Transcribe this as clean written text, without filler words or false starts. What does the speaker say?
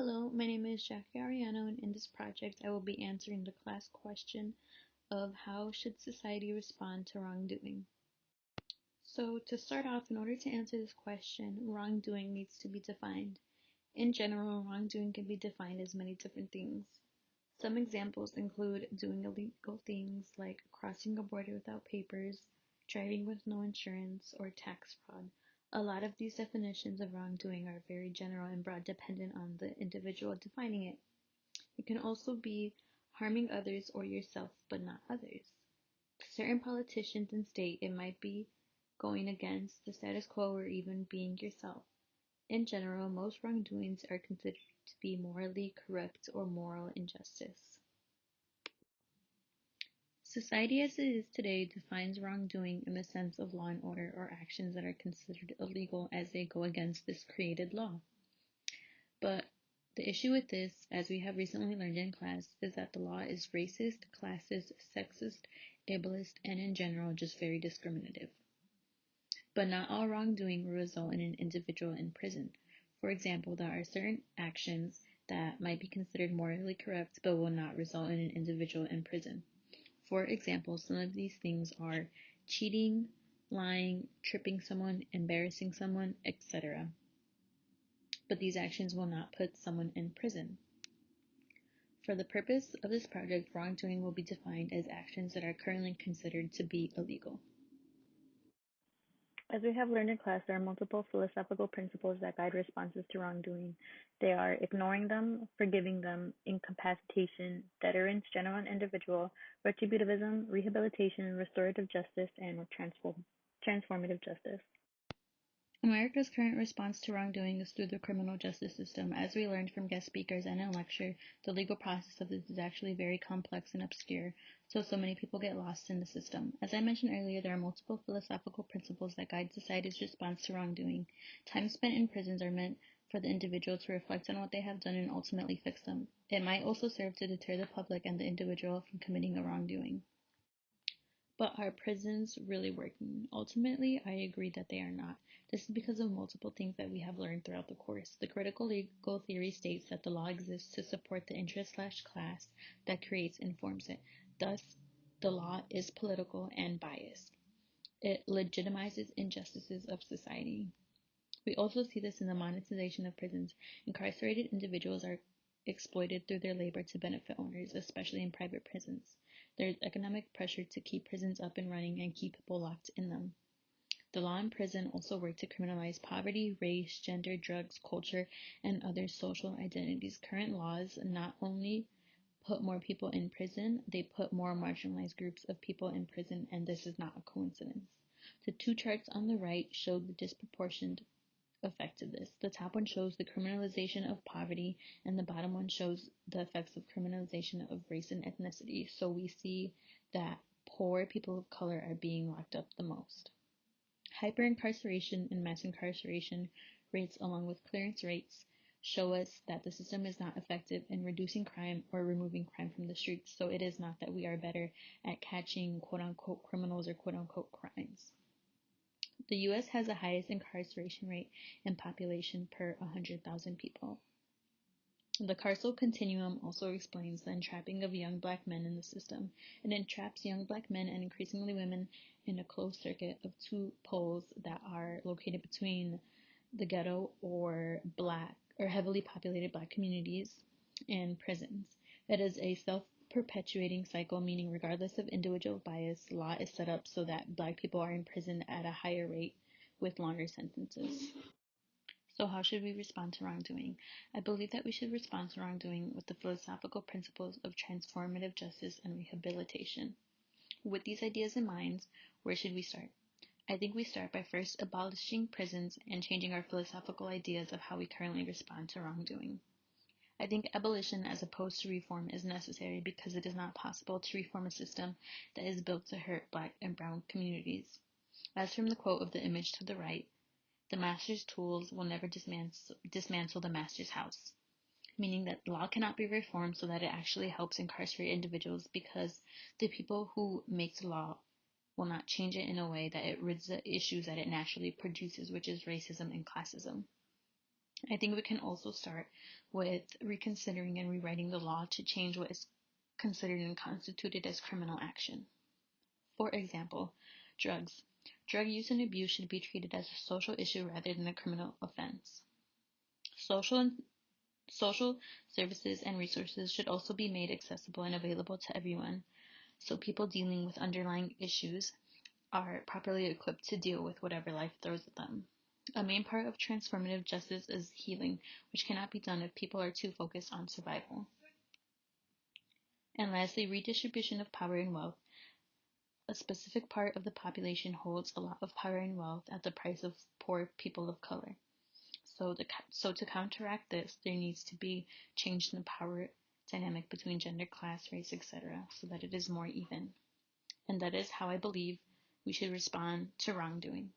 Hello, my name is Jackie Ariano, and in this project I will be answering the class question of how should society respond to wrongdoing. So to start off, in order to answer this question, wrongdoing needs to be defined. In general, wrongdoing can be defined as many different things. Some examples include doing illegal things like crossing a border without papers, driving with no insurance, or tax fraud. A lot of these definitions of wrongdoing are very general and broad, dependent on the individual defining it. It can also be harming others or yourself, but not others. To certain politicians and state, it might be going against the status quo or even being yourself. In general, most wrongdoings are considered to be morally corrupt or moral injustice. Society as it is today defines wrongdoing in the sense of law and order or actions that are considered illegal as they go against this created law. But the issue with this, as we have recently learned in class, is that the law is racist, classist, sexist, ableist, and in general just very discriminative. But not all wrongdoing will result in an individual in prison. For example, there are certain actions that might be considered morally corrupt but will not result in an individual in prison. For example, some of these things are cheating, lying, tripping someone, embarrassing someone, etc. But these actions will not put someone in prison. For the purpose of this project, wrongdoing will be defined as actions that are currently considered to be illegal. As we have learned in class, there are multiple philosophical principles that guide responses to wrongdoing. They are ignoring them, forgiving them, incapacitation, deterrence, general and individual, retributivism, rehabilitation, restorative justice, and transformative justice. America's current response to wrongdoing is through the criminal justice system. As we learned from guest speakers and in lecture, the legal process of this is actually very complex and obscure, so many people get lost in the system. As I mentioned earlier, there are multiple philosophical principles that guide society's response to wrongdoing. Time spent in prisons are meant for the individual to reflect on what they have done and ultimately fix them. It might also serve to deter the public and the individual from committing a wrongdoing. But are prisons really working? Ultimately, I agree that they are not. This is because of multiple things that we have learned throughout the course. The critical legal theory states that the law exists to support the interest/class that creates and forms it. Thus, the law is political and biased. It legitimizes injustices of society. We also see this in the monetization of prisons. Incarcerated individuals are exploited through their labor to benefit owners, especially in private prisons. There is economic pressure to keep prisons up and running and keep people locked in them. The law in prison also work to criminalize poverty, race, gender, drugs, culture, and other social identities. Current laws not only put more people in prison, they put more marginalized groups of people in prison, and this is not a coincidence. The two charts on the right show the disproportionate effect of this. The top one shows the criminalization of poverty, and the bottom one shows the effects of criminalization of race and ethnicity. So we see that poor people of color are being locked up the most. Hyperincarceration and mass incarceration rates, along with clearance rates, show us that the system is not effective in reducing crime or removing crime from the streets. So it is not that we are better at catching quote-unquote criminals or quote-unquote crimes. The U.S. has the highest incarceration rate in population per 100,000 people. The carceral continuum also explains the entrapping of young black men in the system. It entraps young black men and increasingly women in a closed circuit of two poles that are located between the ghetto or heavily populated black communities and prisons. It is a self-perpetuating cycle, meaning regardless of individual bias, law is set up so that black people are in prison at a higher rate with longer sentences. So how should we respond to wrongdoing? I believe that we should respond to wrongdoing with the philosophical principles of transformative justice and rehabilitation. With these ideas in mind, where should we start? I think we start by first abolishing prisons and changing our philosophical ideas of how we currently respond to wrongdoing. I think abolition as opposed to reform is necessary because it is not possible to reform a system that is built to hurt black and brown communities. As from the quote of the image to the right, the master's tools will never dismantle the master's house, meaning that the law cannot be reformed so that it actually helps incarcerate individuals because the people who make the law will not change it in a way that it rids the issues that it naturally produces, which is racism and classism. I think we can also start with reconsidering and rewriting the law to change what is considered and constituted as criminal action. For example, drugs. Drug use and abuse should be treated as a social issue rather than a criminal offense. Social Social services and resources should also be made accessible and available to everyone, so people dealing with underlying issues are properly equipped to deal with whatever life throws at them. A main part of transformative justice is healing, which cannot be done if people are too focused on survival. And lastly, redistribution of power and wealth. A specific part of the population holds a lot of power and wealth at the price of poor people of color. So to counteract this, there needs to be change in the power dynamic between gender, class, race, etc., so that it is more even. And that is how I believe we should respond to wrongdoing.